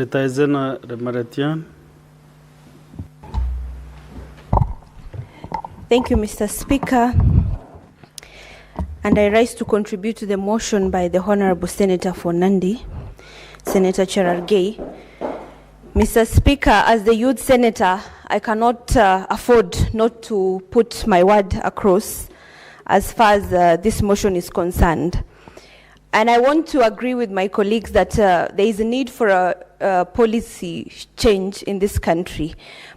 Hezena. Thank you, Mr. Speaker. And I rise to contribute to the motion by the Honorable Senator for Nandi, Senator Cherargei. Mr. Speaker, as the youth senator, I cannot afford not to put my word across as far as this motion is concerned. And I want to agree with my colleagues that there is a need for a policy change in this country.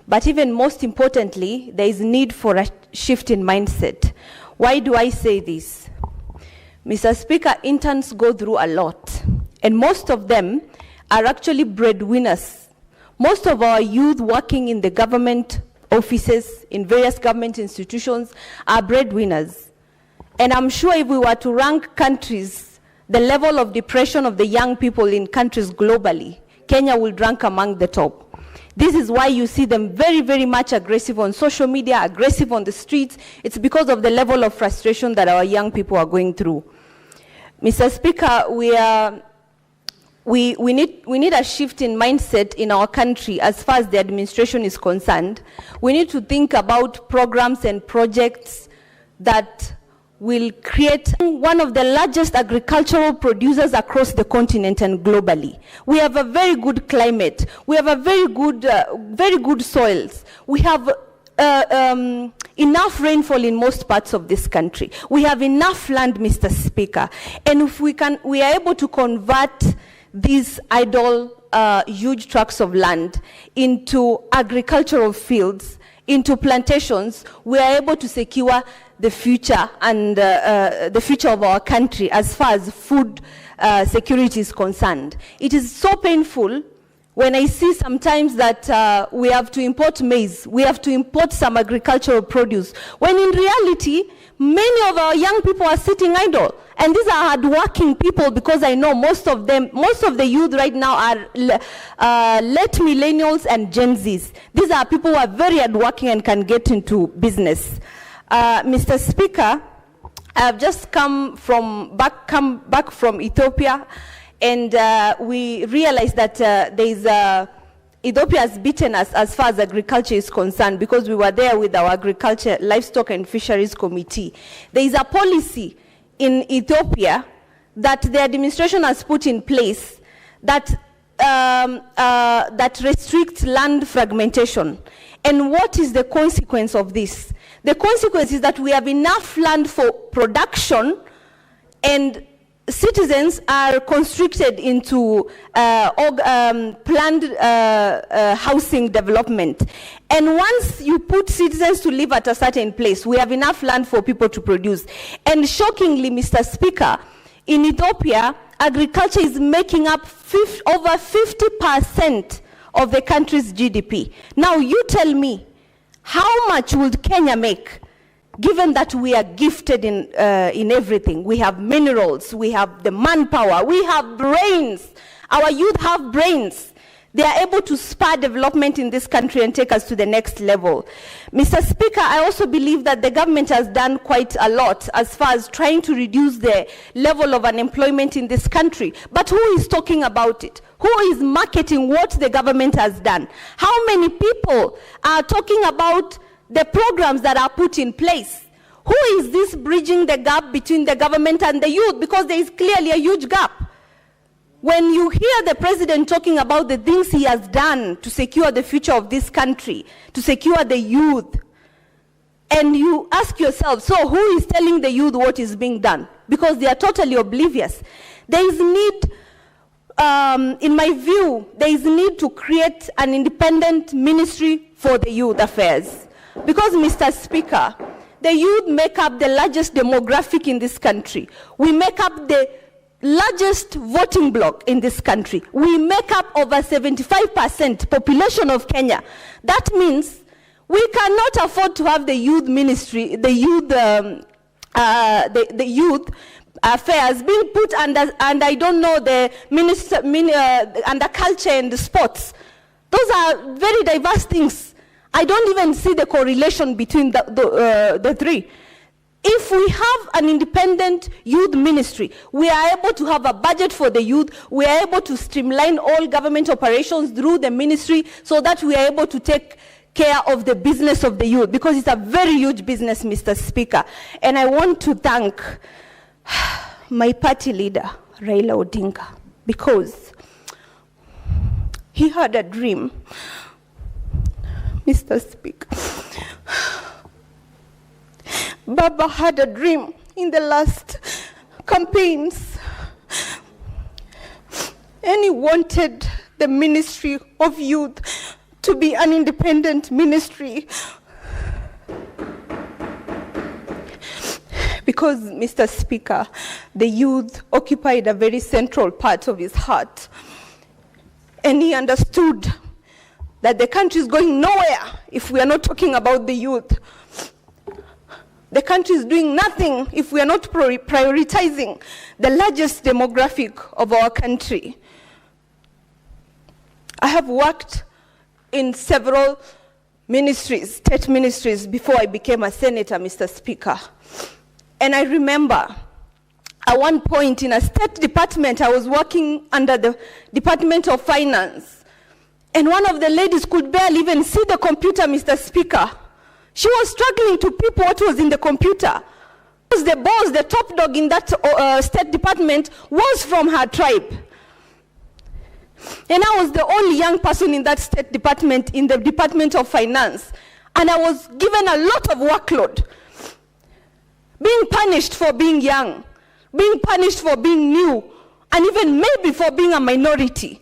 But even most importantly, there is a need for a shift in mindset. Why do I say this? Mr. Speaker, interns go through a lot, and most of them are actually breadwinners. Most of our youth working in the government offices, in various government institutions, are breadwinners. And I'm sure if we were to rank countries, the level of depression of the young people in countries globally, Kenya will rank among the top. This is why you see them very, very much aggressive on social media, aggressive on the streets. It's because of the level of frustration that our young people are going through. Mr. Speaker, we need a shift in mindset in our country as far as the administration is concerned. We need to think about programs and projects that will create one of the largest agricultural producers across the continent and globally. We have a very good climate. We have a very good soils. We have enough rainfall in most parts of this country. We have enough land, Mr. Speaker. And if we are able to convert these idle, huge tracts of land into agricultural fields, into plantations, we are able to secure the future and the future of our country as far as food security is concerned. It is so painful when I see sometimes that we have to import maize, we have to import some agricultural produce, when in reality, many of our young people are sitting idle. And these are hardworking people, because I know most of the youth right now are late millennials and Gen Zs. These are people who are very hardworking and can get into business. Mr. Speaker, I've just come back from Ethiopia, and we realized that Ethiopia has beaten us as far as agriculture is concerned, because we were there with our Agriculture, Livestock and Fisheries Committee. There is a policy in Ethiopia that the administration has put in place that restricts land fragmentation. And what is the consequence of this? The consequence is that we have enough land for production, and citizens are constricted into planned housing development. And once you put citizens to live at a certain place, we have enough land for people to produce. And shockingly, Mr. Speaker, in Ethiopia, agriculture is making up over 50% of the country's GDP. Now, you tell me, how much would Kenya make, given that we are gifted in everything? We have minerals, we have the manpower, we have brains. Our youth have brains. They are able to spur development in this country and take us to the next level. Mr. Speaker, I also believe that the government has done quite a lot as far as trying to reduce the level of unemployment in this country. But who is talking about it? Who is marketing what the government has done? How many people are talking about the programs that are put in place? Who is this bridging the gap between the government and the youth? Because there is clearly a huge gap. When you hear the president talking about the things he has done to secure the future of this country, to secure the youth, and you ask yourself, so who is telling the youth what is being done? Because they are totally oblivious. There is need, in my view, there is need to create an independent ministry for the youth affairs. Because, Mr. Speaker, the youth make up the largest demographic in this country. We make up the largest voting bloc in this country. We make up over 75% population of Kenya. That means we cannot afford to have the youth ministry, the youth affairs being put under, and I don't know, the under culture and sports. Those are very diverse things. I don't even see the correlation between the three. If we have an independent youth ministry, we are able to have a budget for the youth, we are able to streamline all government operations through the ministry so that we are able to take care of the business of the youth, because it's a very huge business, Mr. Speaker. And I want to thank my party leader, Raila Odinga, because he had a dream, Mr. Speaker. Baba had a dream in the last campaigns, and he wanted the Ministry of Youth to be an independent ministry. Because, Mr. Speaker, the youth occupied a very central part of his heart, and he understood that the country is going nowhere if we are not talking about the youth. The country is doing nothing if we are not prioritizing the largest demographic of our country. I have worked in several ministries, state ministries, before I became a senator, Mr. Speaker. And I remember at one point in a state department, I was working under the Department of Finance, and one of the ladies could barely even see the computer, Mr. Speaker. She was struggling to peep what was in the computer. The boss, the top dog in that state department, was from her tribe. And I was the only young person in that state department, in the Department of Finance. And I was given a lot of workload. Being punished for being young, being punished for being new, and even maybe for being a minority.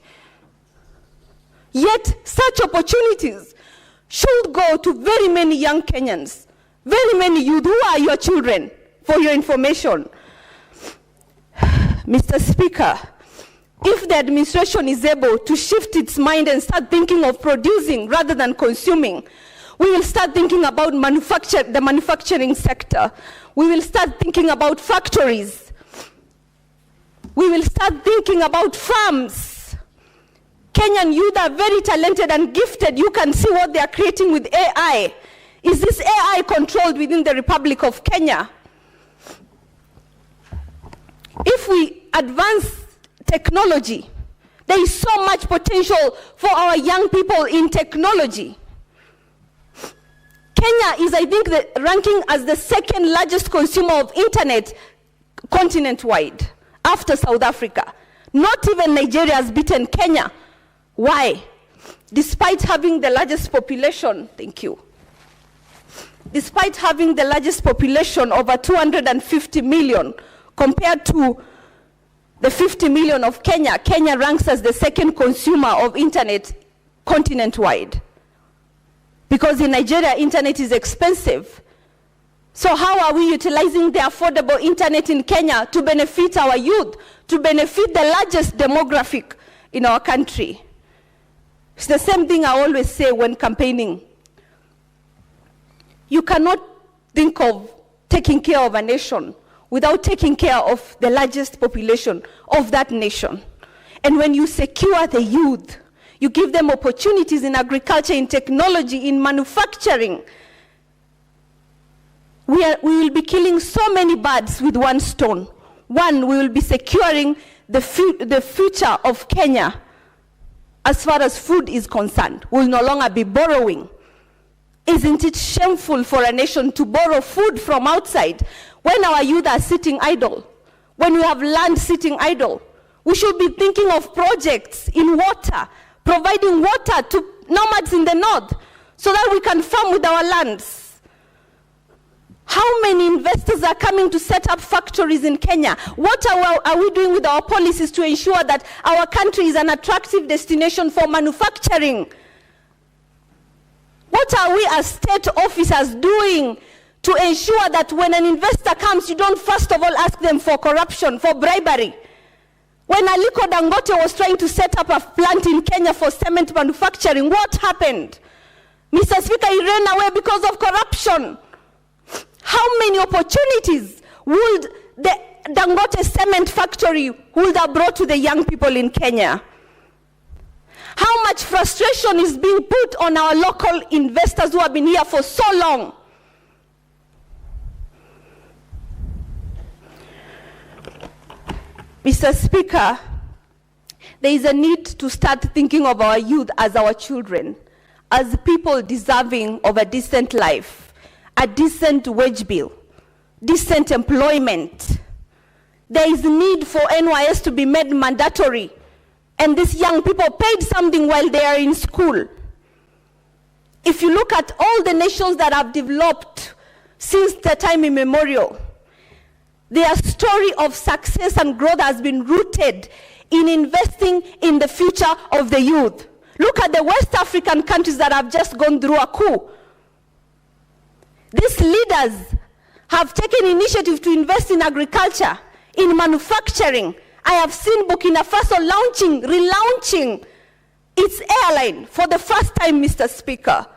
Yet, such opportunities should go to very many young Kenyans, very many youth who are your children, for your information. Mr. Speaker, if the administration is able to shift its mind and start thinking of producing rather than consuming, we will start thinking about the manufacturing sector. We will start thinking about factories. We will start thinking about farms. Kenyan youth are very talented and gifted. You can see what they are creating with AI. Is this AI controlled within the Republic of Kenya? If we advance technology, there is so much potential for our young people in technology. Kenya is, I think, ranking as the second largest consumer of internet continent-wide, after South Africa. Not even Nigeria has beaten Kenya. Why? Despite having the largest population, thank you. Despite having the largest population, over 250 million, compared to the 50 million of Kenya, Kenya ranks as the second consumer of internet continent-wide. Because in Nigeria, internet is expensive. So how are we utilizing the affordable internet in Kenya to benefit our youth, to benefit the largest demographic in our country? It's the same thing I always say when campaigning. You cannot think of taking care of a nation without taking care of the largest population of that nation. And when you secure the youth, you give them opportunities in agriculture, in technology, in manufacturing. We will be killing so many birds with one stone. One, we will be securing the future of Kenya as far as food is concerned. We will no longer be borrowing. Isn't it shameful for a nation to borrow food from outside when our youth are sitting idle? When we have land sitting idle? We should be thinking of projects in water, providing water to nomads in the north so that we can farm with our lands. How many investors are coming to set up factories in Kenya? What are we doing with our policies to ensure that our country is an attractive destination for manufacturing? What are we as state officers doing to ensure that when an investor comes, you don't first of all ask them for corruption, for bribery? When Aliko Dangote was trying to set up a plant in Kenya for cement manufacturing, what happened? Mr. Speaker, he ran away because of corruption. How many opportunities would the Dangote cement factory would have brought to the young people in Kenya? How much frustration is being put on our local investors who have been here for so long? Mr. Speaker, there is a need to start thinking of our youth as our children, as people deserving of a decent life, a decent wage bill, decent employment. There is need for NYS to be made mandatory, and these young people paid something while they are in school. If you look at all the nations that have developed since the time immemorial, their story of success and growth has been rooted in investing in the future of the youth. Look at the West African countries that have just gone through a coup. These leaders have taken initiative to invest in agriculture, in manufacturing. I have seen Burkina Faso relaunching its airline for the first time, Mr. Speaker.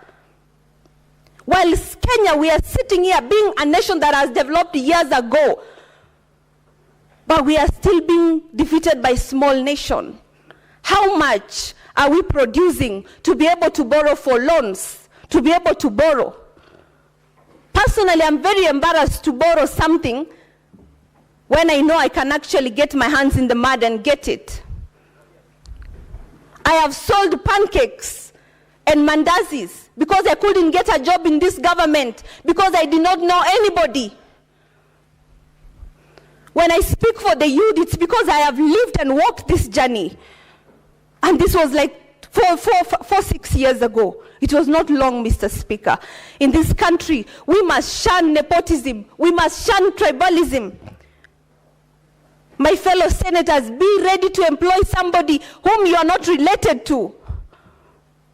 While Kenya, we are sitting here being a nation that has developed years ago, but we are still being defeated by small nation. How much are we producing to be able to borrow for loans, to be able to borrow? Personally, I'm very embarrassed to borrow something when I know I can actually get my hands in the mud and get it. I have sold pancakes and mandazis because I couldn't get a job in this government, because I did not know anybody. When I speak for the youth, it's because I have lived and walked this journey. And this was like 6 years ago. It was not long, Mr. Speaker. In this country, we must shun nepotism. We must shun tribalism. My fellow senators, be ready to employ somebody whom you are not related to.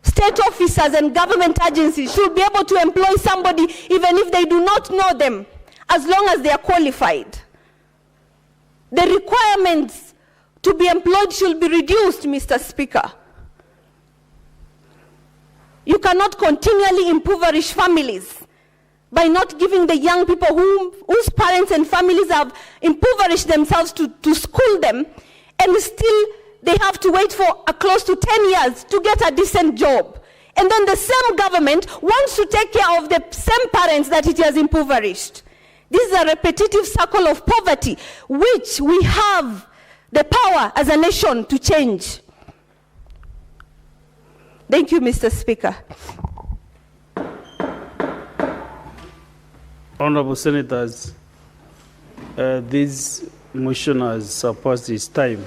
State officers and government agencies should be able to employ somebody even if they do not know them, as long as they are qualified. The requirements to be employed should be reduced, Mr. Speaker. You cannot continually impoverish families by not giving the young people whose parents and families have impoverished themselves to school them, and still they have to wait for close to 10 years to get a decent job. And then the same government wants to take care of the same parents that it has impoverished. This is a repetitive circle of poverty, which we have the power as a nation to change. Thank you, Mr. Speaker. Honorable Senators, this motion has surpassed its time.